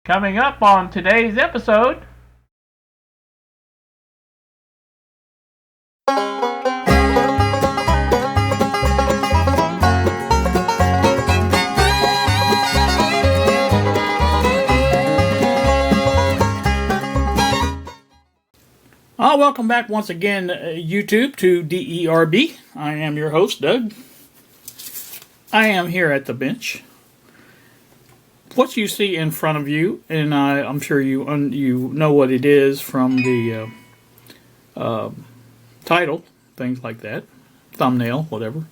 Coming up on today's episode. Welcome back once again, YouTube, to DERB. I am your host, Doug. I am here at the bench. What you see in front of you, and I'm sure you know what it is from the title, things like that, thumbnail, whatever.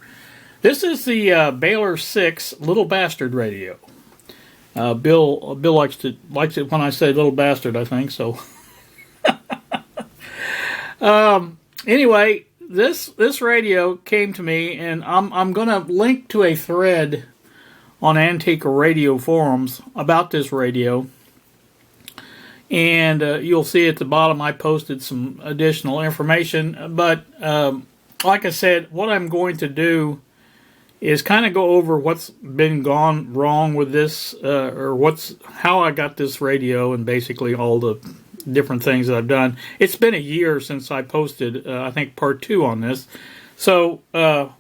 This is the Baylor 6 Little Bastard radio. Bill likes it when I say little bastard, I think so. Anyway, this radio came to me, and I'm going to link to a thread on Antique Radio forums about this radio, and you'll see at the bottom I posted some additional information. But like I said, what I'm going to do is kind of go over what's been gone wrong with this, or how I got this radio, and basically all the different things that I've done. It's been a year since I posted, I think, part 2 on this. So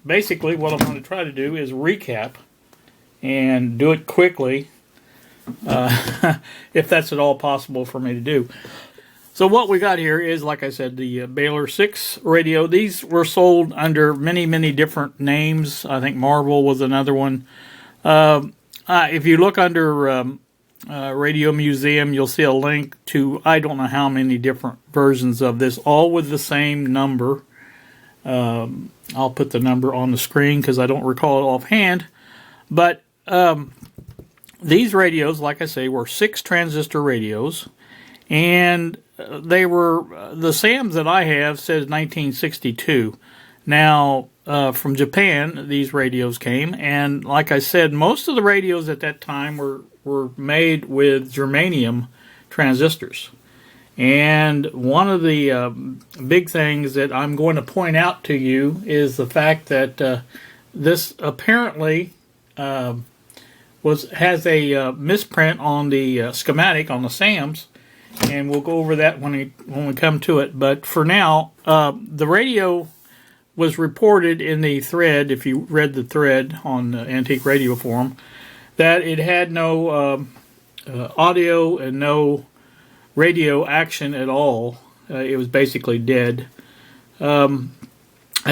basically what I'm going to try to do is recap and do it quickly, if that's at all possible for me to do. So what we got here is, like I said, the Baylor 6 radio. These were sold under many, many different names. I think Marvel was another one. If you look under Radio Museum, you'll see a link to I don't know how many different versions of this, all with the same number. I'll put the number on the screen because I don't recall it offhand. But these radios, like I say, were 6 transistor radios, and they were, the SAMs that I have says 1962. Now, from Japan, these radios came, and like I said, most of the radios at that time were made with germanium transistors. And one of the big things that I'm going to point out to you is the fact that this apparently has a misprint on the schematic on the SAMs, and we'll go over that when we come to it. But for now, the radio was reported in the thread, if you read the thread on the Antique Radio Forum, that it had no audio and no radio action at all. It was basically dead. I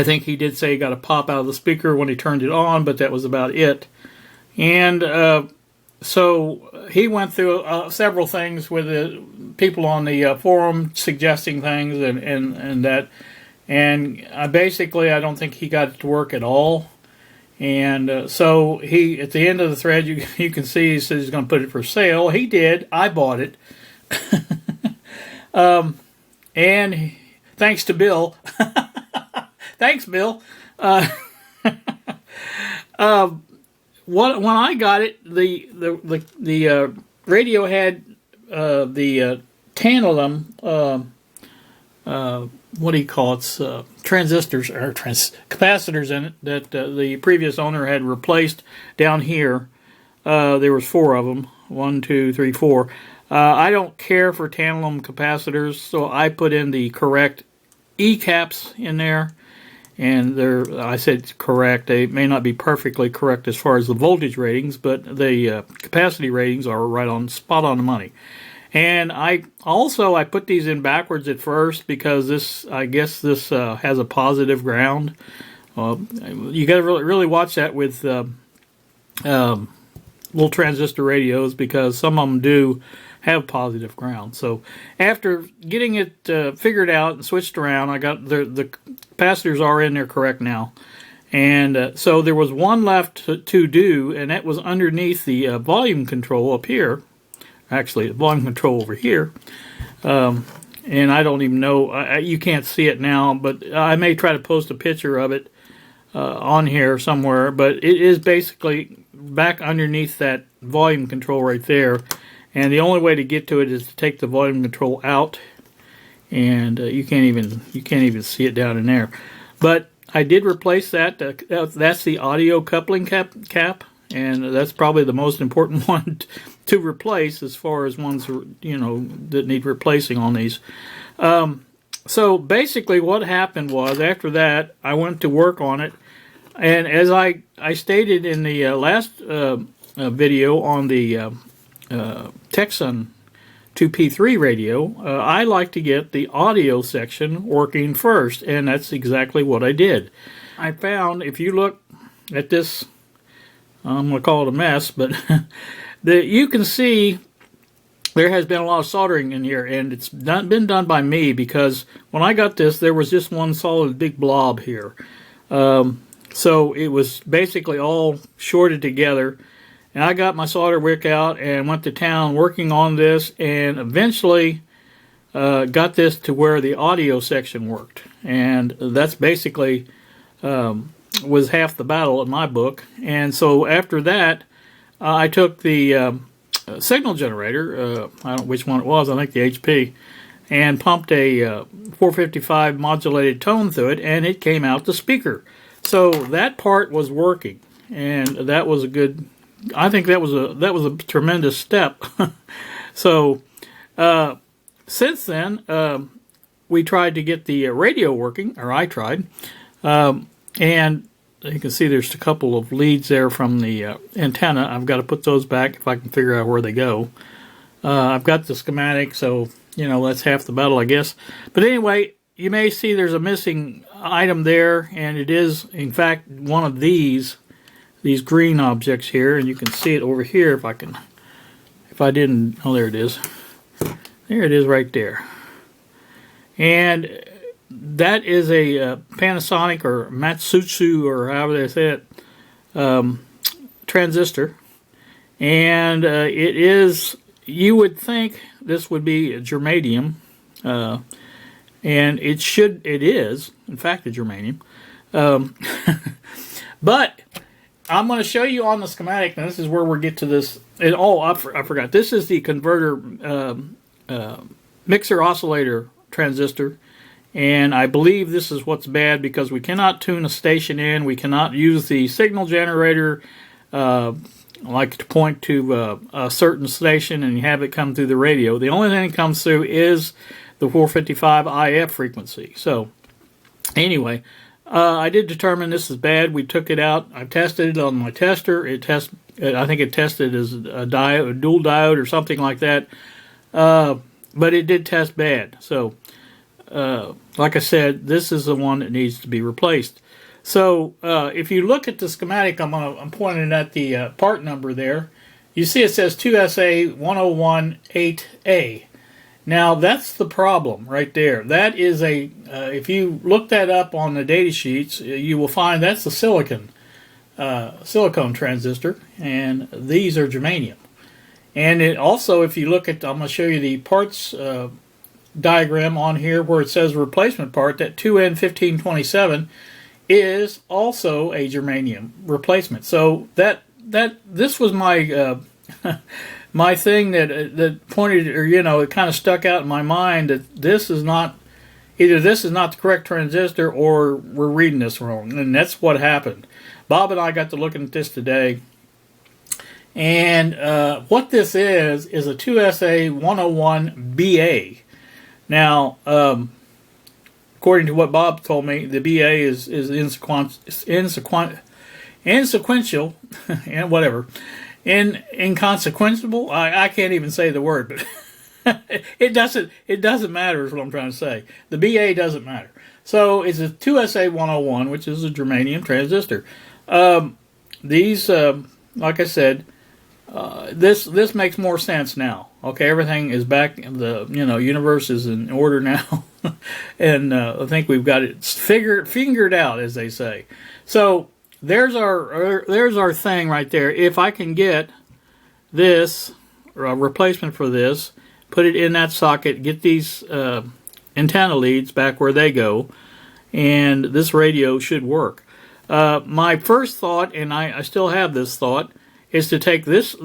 think he did say he got a pop out of the speaker when he turned it on, but that was about it. And so he went through several things with the people on the forum suggesting things and that. And I don't think he got it to work at all. And so he, at the end of the thread, you can see he says he's going to put it for sale. He did. I bought it. And thanks to Bill. Thanks, Bill. When I got it, the radio had the tantalum, what do you call it? Transistors or capacitors in it that the previous owner had replaced down here. There was 4 of them. 1, 2, 3, 4. I don't care for tantalum capacitors, so I put in the correct E caps in there. And I said correct. They may not be perfectly correct as far as the voltage ratings, but the capacity ratings are right on spot on the money. And I put these in backwards at first because I guess this has a positive ground. You got to really watch that with little transistor radios because some of them do have positive ground. So after getting it figured out and switched around, I got the capacitors are in there correct now. And so there was one left to do, and that was underneath the volume control up here. Actually, the volume control over here. And I don't even know, you can't see it now, but I may try to post a picture of it on here somewhere. But it is basically back underneath that volume control right there. And the only way to get to it is to take the volume control out. And you can't even see it down in there. But I did replace that. That's the audio coupling cap. And that's probably the most important one to replace as far as ones that need replacing on these. So basically what happened was, after that, I went to work on it, and as I stated in the last video on the Texan 2P3 radio, I like to get the audio section working first, and that's exactly what I did. I found, if you look at this, I'm going to call it a mess, but you can see there has been a lot of soldering in here, and it's not been done by me, because when I got this, there was just one solid big blob here. So it was basically all shorted together, and I got my solder wick out and went to town working on this, and eventually got this to where the audio section worked. And that's basically was half the battle in my book. And so after that, I took the signal generator, I don't know which one it was, I think the HP, and pumped a 455 modulated tone through it, and it came out the speaker. So that part was working, and that was a good, I think that was a tremendous step. So since then, we tried to get the radio working, or I tried, and you can see there's a couple of leads there from the antenna. I've got to put those back if I can figure out where they go. I've got the schematic, so that's half the battle, I guess. But anyway, you may see there's a missing item there, and it is, in fact, one of these green objects here, and you can see it over here if I didn't, oh, there it is. There it is right there. And that is a Panasonic or Matsutsu, or however they say it, transistor. And it is, you would think this would be a germanium, and it is, in fact, a germanium. But I'm going to show you on the schematic, and this is where we get to this. And I forgot. This is the converter mixer oscillator transistor, and I believe this is what's bad, because we cannot tune a station in. We cannot use the signal generator like to point to a certain station and have it come through the radio. The only thing that comes through is the 455 IF frequency. So anyway, I did determine this is bad. We took it out. I tested it on my tester. I think it tested as a dual diode or something like that. But it did test bad. So like I said, this is the one that needs to be replaced. So if you look at the schematic, I'm pointing at the part number there. You see it says 2SA1018A. Now that's the problem right there. That is if you look that up on the data sheets, you will find that's a silicon transistor, and these are germanium. And it also, if you look at, I'm going to show you the parts diagram on here where it says replacement part, that 2N1527 is also a germanium replacement. So this was my my thing that pointed, or it kind of stuck out in my mind, that this is not the correct transistor, or we're reading this wrong. And that's what happened. Bob and I got to looking at this today, and what this is a 2SA101BA. Now, according to what Bob told me, the BA is insequential, and whatever. Inconsequential? I can't even say the word, but it doesn't matter is what I'm trying to say. The BA doesn't matter. So it's a 2SA101, which is a germanium transistor. These, like I said, this makes more sense now. Okay, everything is back. The universe is in order now, and I think we've got it fingered out, as they say. So there's our thing right there. If I can get this, or a replacement for this, put it in that socket, get these antenna leads back where they go, and this radio should work. My first thought, and I still have this thought, is to take this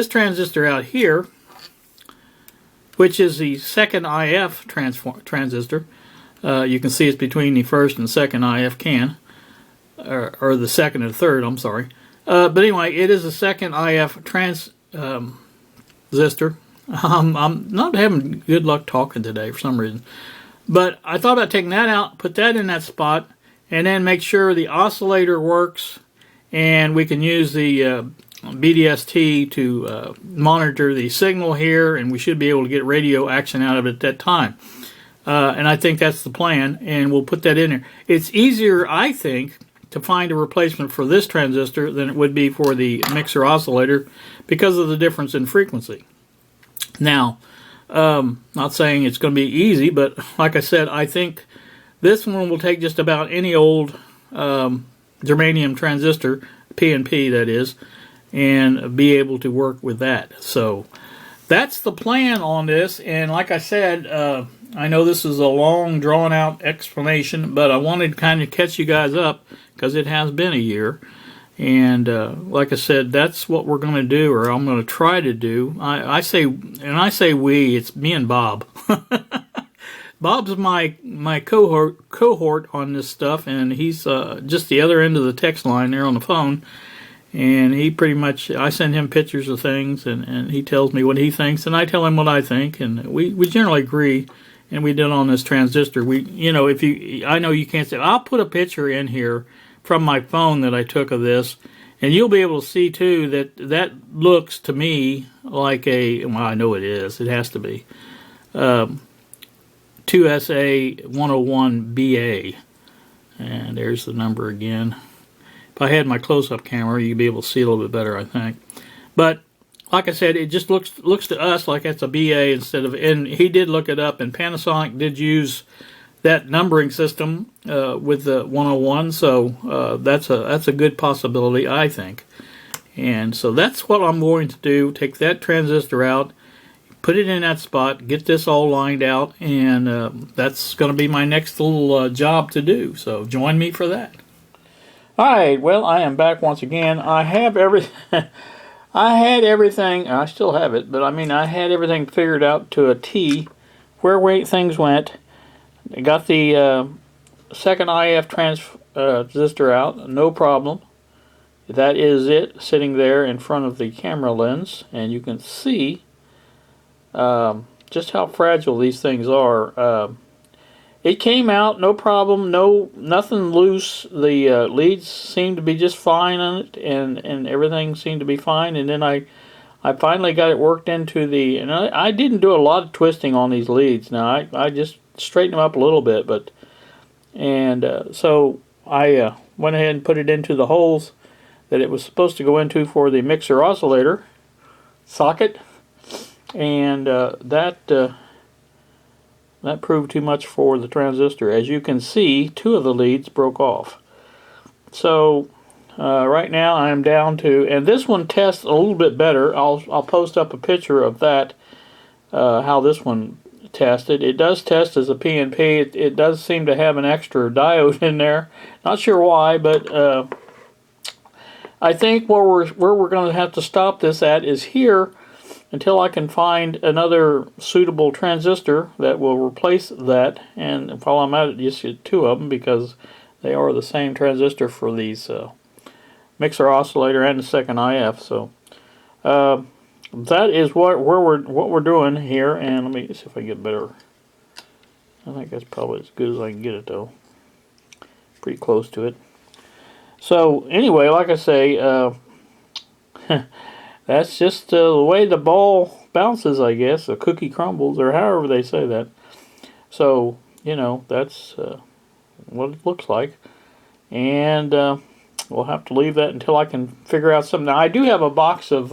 transistor out here, which is the second IF transistor. You can see it's between the first and second IF can, or the second and third, I'm sorry. But anyway, it is a second IF transistor. I'm not having good luck talking today for some reason. But I thought about taking that out, put that in that spot, and then make sure the oscillator works, and we can use the BDST to monitor the signal here, and we should be able to get radio action out of it at that time. And I think that's the plan, and we'll put that in there. It's easier, I think, to find a replacement for this transistor than it would be for the mixer oscillator because of the difference in frequency. Now, not saying it's going to be easy, but like I said, I think this one will take just about any old germanium transistor, PNP that is, and be able to work with that. So that's the plan on this, and like I said, I know this is a long, drawn-out explanation, but I wanted to kind of catch you guys up because it has been a year. And like I said, that's what we're going to do, or I'm going to try to do. I say we, it's me and Bob. Bob's my cohort on this stuff, and he's just the other end of the text line there on the phone. And he pretty much, I send him pictures of things, and he tells me what he thinks, and I tell him what I think, and we generally agree. And we did on this transistor. I know you can't say, I'll put a picture in here from my phone that I took of this, and you'll be able to see too that looks to me like well, I know it is, it has to be 2SA101BA, and there's the number again. If I had my close-up camera, you'd be able to see a little bit better, I think. But like I said, it just looks to us like it's a BA instead of, and he did look it up, and Panasonic did use that numbering system with the 101, so that's a good possibility, I think. And so that's what I'm going to do, take that transistor out, put it in that spot, get this all lined out, and that's going to be my next little job to do, so join me for that. Alright, well, I am back once again. I have I had everything, I still have it, but I mean, I had everything figured out to a T where things went. I got the second IF transistor out, no problem. That is it, sitting there in front of the camera lens, and you can see just how fragile these things are. It came out, no problem, nothing loose. The leads seemed to be just fine on it, and everything seemed to be fine. And then I finally got it worked into the, and I didn't do a lot of twisting on these leads. Now I just straightened them up a little bit, so I went ahead and put it into the holes that it was supposed to go into for the mixer oscillator socket, and that proved too much for the transistor. As you can see, two of the leads broke off. So right now I'm down to, and this one tests a little bit better. I'll post up a picture of that, how this one tested. It does test as a PNP. It does seem to have an extra diode in there. Not sure why, but I think where we're going to have to stop this at is here until I can find another suitable transistor that will replace that. And while I'm at it, just get two of them because they are the same transistor for these mixer oscillator and the second IF. So that is what we're doing here. And let me see if I can get better. I think that's probably as good as I can get it though. Pretty close to it. So anyway, like I say, that's just the way the ball bounces, I guess. The cookie crumbles, or however they say that. So, you know, that's what it looks like. And we'll have to leave that until I can figure out something. Now, I do have a box of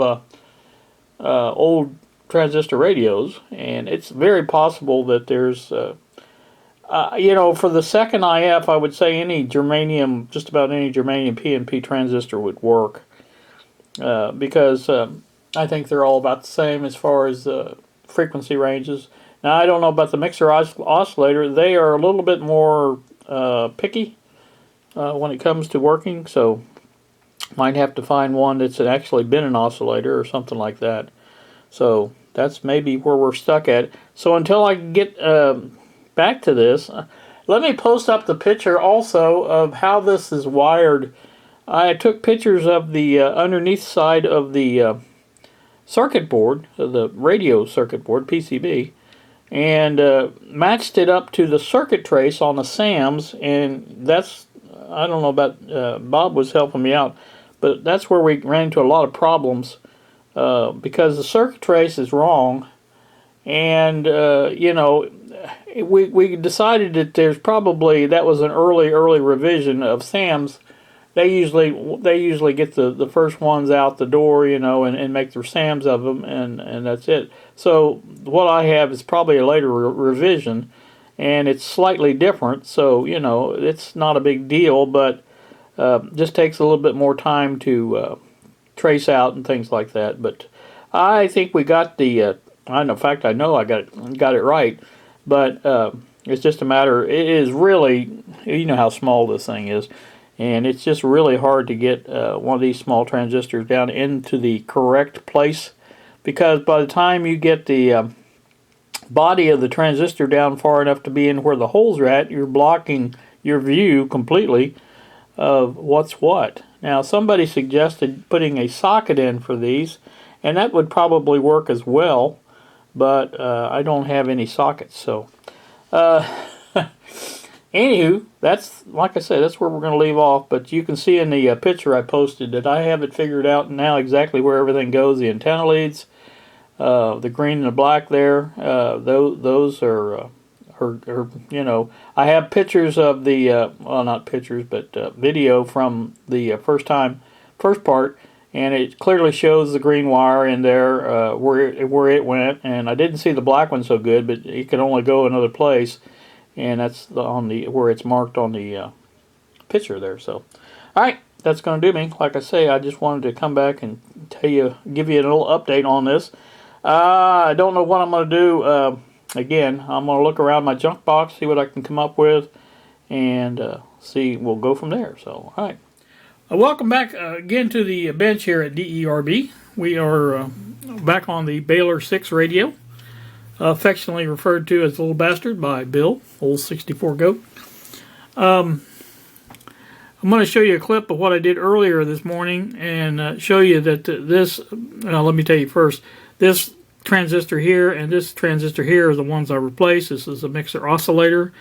old transistor radios, and it's very possible that there's, you know, for the second IF, I would say any germanium, just about any germanium PNP transistor would work. Because I think they're all about the same as far as frequency ranges. Now, I don't know about the mixer oscillator. They are a little bit more picky when it comes to working, so might have to find one that's actually been an oscillator or something like that. So that's maybe where we're stuck at. So until I can get back to this, let me post up the picture also of how this is wired. I took pictures of the underneath side of the circuit board, the radio circuit board, PCB, and matched it up to the circuit trace on the SAMs, and that's, I don't know about, Bob was helping me out, but that's where we ran into a lot of problems because the circuit trace is wrong, and you know, we decided that there's probably, that was an early revision of SAMs. They usually get the first ones out the door, you know, and make their SAMs of them, and that's it. So what I have is probably a later revision, and it's slightly different. So you know, it's not a big deal, but just takes a little bit more time to trace out and things like that. But I think we got the. In fact, I know I got it right, but it's just a matter. It is really, you know how small this thing is. And it's just really hard to get one of these small transistors down into the correct place, because by the time you get the body of the transistor down far enough to be in where the holes are at, you're blocking your view completely of what's what. Now, somebody suggested putting a socket in for these, and that would probably work as well, but I don't have any sockets, so... Anywho, that's, like I said, that's where we're going to leave off, but you can see in the picture I posted that I have it figured out now exactly where everything goes. The antenna leads, the green and the black there, those are, you know, I have pictures of the, well, not pictures, but video from the first part, and it clearly shows the green wire in there where it went, and I didn't see the black one so good, but it could only go another place. And that's on the where it's marked on the picture there. So, all right, that's going to do me. Like I say, I just wanted to come back and give you a little update on this. I don't know what I'm going to do. Again, I'm going to look around my junk box, see what I can come up with, and see. We'll go from there. So, all right. Welcome back again to the bench here at DERB. We are back on the Baylor 6 radio. Affectionately referred to as Little Bastard by Bill, old 64 goat. I'm going to show you a clip of what I did earlier this morning and show you that this, let me tell you first, this transistor here and this transistor here are the ones I replaced. This is a mixer oscillator.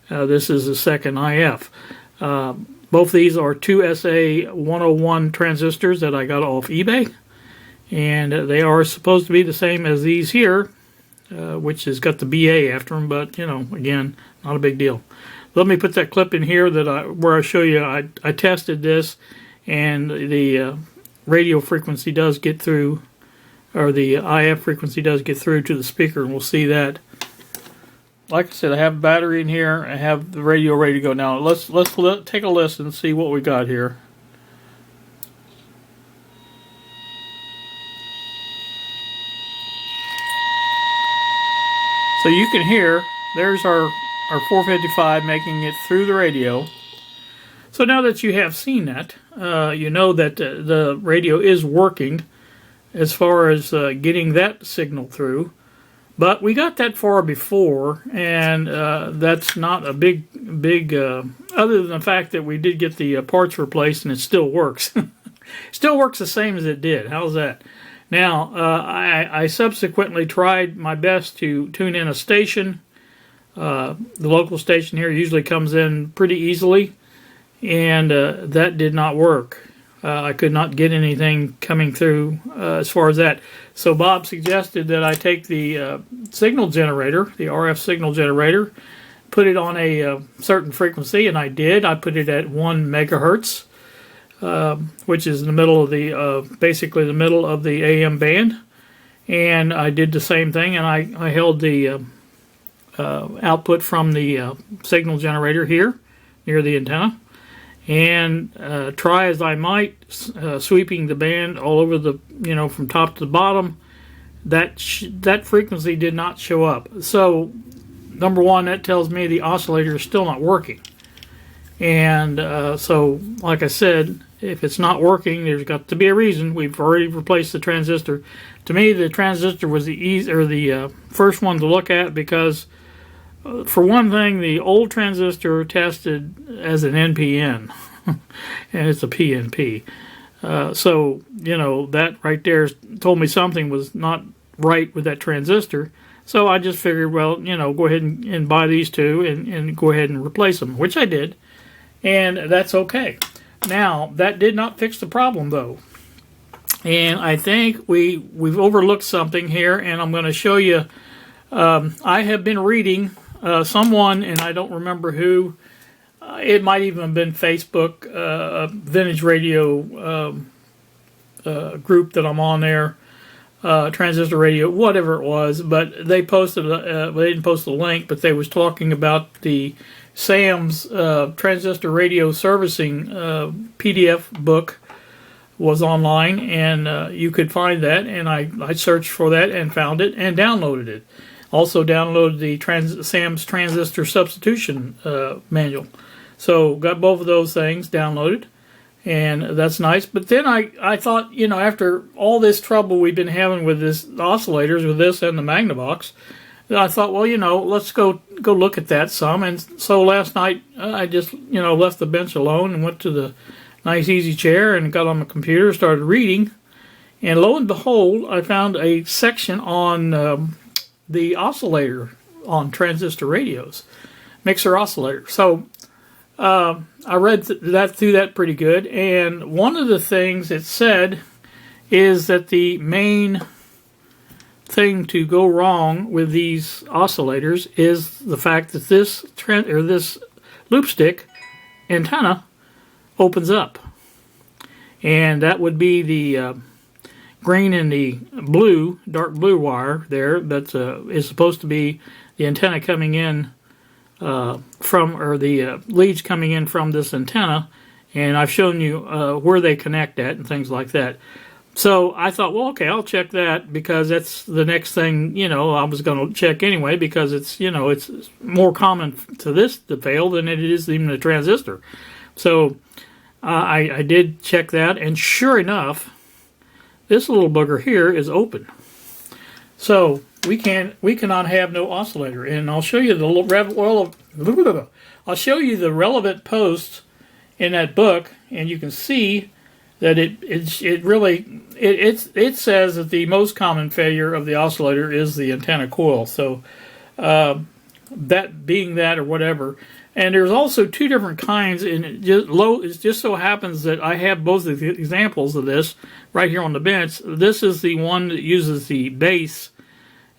This is a second IF. Both these are 2SA101 transistors that I got off eBay, and they are supposed to be the same as these here, which has got the BA after them, but, you know, again, not a big deal. Let me put that clip in here where I show you I tested this, and the radio frequency does get through, or the IF frequency does get through to the speaker, and we'll see that. Like I said, I have a battery in here, I have the radio ready to go. Now, let's take a listen and see what we got here. So you can hear, there's our 455 making it through the radio. So now that you have seen that, you know that the radio is working as far as getting that signal through. But we got that far before, and that's not a big, other than the fact that we did get the parts replaced and it still works. Still works the same as it did. How's that? Now, I subsequently tried my best to tune in a station. The local station here usually comes in pretty easily, and that did not work. I could not get anything coming through as far as that. So Bob suggested that I take the signal generator, the RF signal generator, put it on a certain frequency, and I did. I put it at 1 megahertz. Which is in the middle of the, basically the middle of the AM band. And I did the same thing, and I held the output from the signal generator here, near the antenna. And try as I might, sweeping the band all over the, you know, from top to the bottom, that frequency did not show up. So, number one, that tells me the oscillator is still not working. And so, like I said, if it's not working, there's got to be a reason. We've already replaced the transistor. To me, the transistor was the first one to look at because, for one thing, the old transistor tested as an NPN. and it's a PNP. So, that right there told me something was not right with that transistor. So I just figured, well, go ahead and buy these two and go ahead and replace them, which I did. And that's okay. Now, that did not fix the problem, though. And I think we've overlooked something here, and I'm going to show you. I have been reading someone, and I don't remember who. It might even have been Facebook, Vintage Radio group that I'm on there, Transistor Radio, whatever it was. But they posted, they didn't post a link, but they was talking about the Sam's Transistor Radio Servicing PDF book was online, and you could find that. And I searched for that and found it and downloaded it. Also downloaded the Sam's Transistor Substitution manual. So got both of those things downloaded, and that's nice. But then I thought, after all this trouble we've been having with this oscillators, with this and the Magnavox, I thought, well, let's go look at that some. And so last night I just, left the bench alone and went to the nice easy chair and got on my computer, started reading. And lo and behold, I found a section on the oscillator on transistor radios, mixer oscillator. So I read through that pretty good, and one of the things it said is that the main thing to go wrong with these oscillators is the fact that this loop stick antenna opens up, and that would be the green and the blue, dark blue wire there that is supposed to be the antenna coming in the leads coming in from this antenna, and I've shown you where they connect at and things like that. So I thought, well, okay, I'll check that, because that's the next thing, I was going to check anyway, because it's, it's more common to this to fail than it is even a transistor. So I did check that, and sure enough, this little booger here is open. So we cannot have no oscillator, and I'll show you the relevant posts in that book, and you can see that it says that the most common failure of the oscillator is the antenna coil. So that being that or whatever. And there's also two different kinds, and it just so happens that I have both of the examples of this right here on the bench. This is the one that uses the base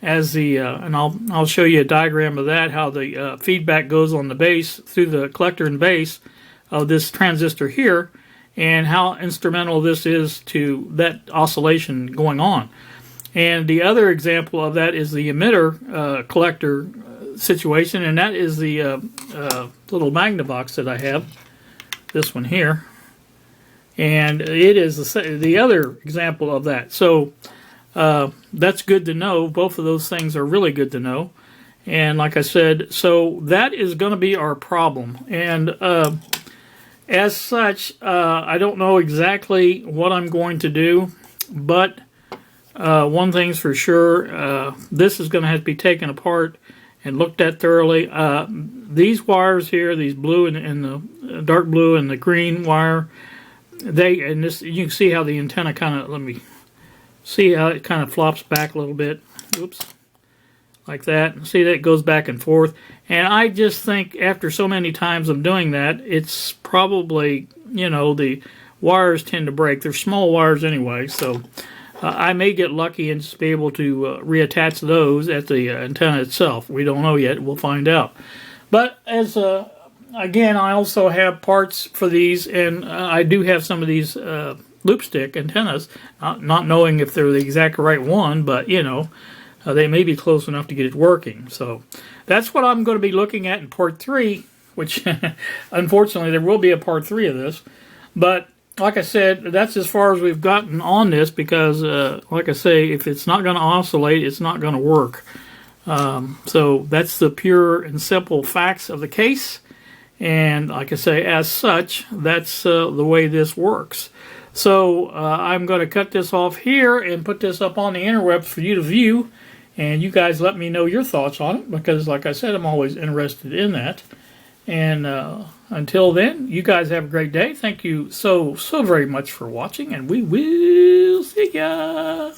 as the, and I'll show you a diagram of that, how the feedback goes on the base through the collector and base of this transistor here, and how instrumental this is to that oscillation going on. And the other example of that is the emitter collector situation, and that is the little Magnavox that I have, this one here, and it is the other example of that. So that's good to know. Both of those things are really good to know. And like I said, so that is going to be our problem. And as such, I don't know exactly what I'm going to do, but one thing's for sure, this is going to have to be taken apart and looked at thoroughly. These wires here, these blue and the dark blue and the green wire, you can see how the antenna kind of, let me see how it kind of flops back a little bit. Oops. Like that. See that it goes back and forth. And I just think after so many times of doing that, it's probably, the wires tend to break. They're small wires anyway, so I may get lucky and just be able to reattach those at the antenna itself. We don't know yet. We'll find out. But as again, I also have parts for these, and I do have some of these loop stick antennas, not knowing if they're the exact right one, but they may be close enough to get it working. So that's what I'm going to be looking at in part 3, which unfortunately there will be a part 3 of this. But like I said, that's as far as we've gotten on this, because like I say, if it's not going to oscillate, it's not going to work. So that's the pure and simple facts of the case. And like I say, as such, that's the way this works. So I'm going to cut this off here and put this up on the interwebs for you to view. And you guys let me know your thoughts on it, because like I said, I'm always interested in that. And until then, you guys have a great day. Thank you so very much for watching, and we will see ya.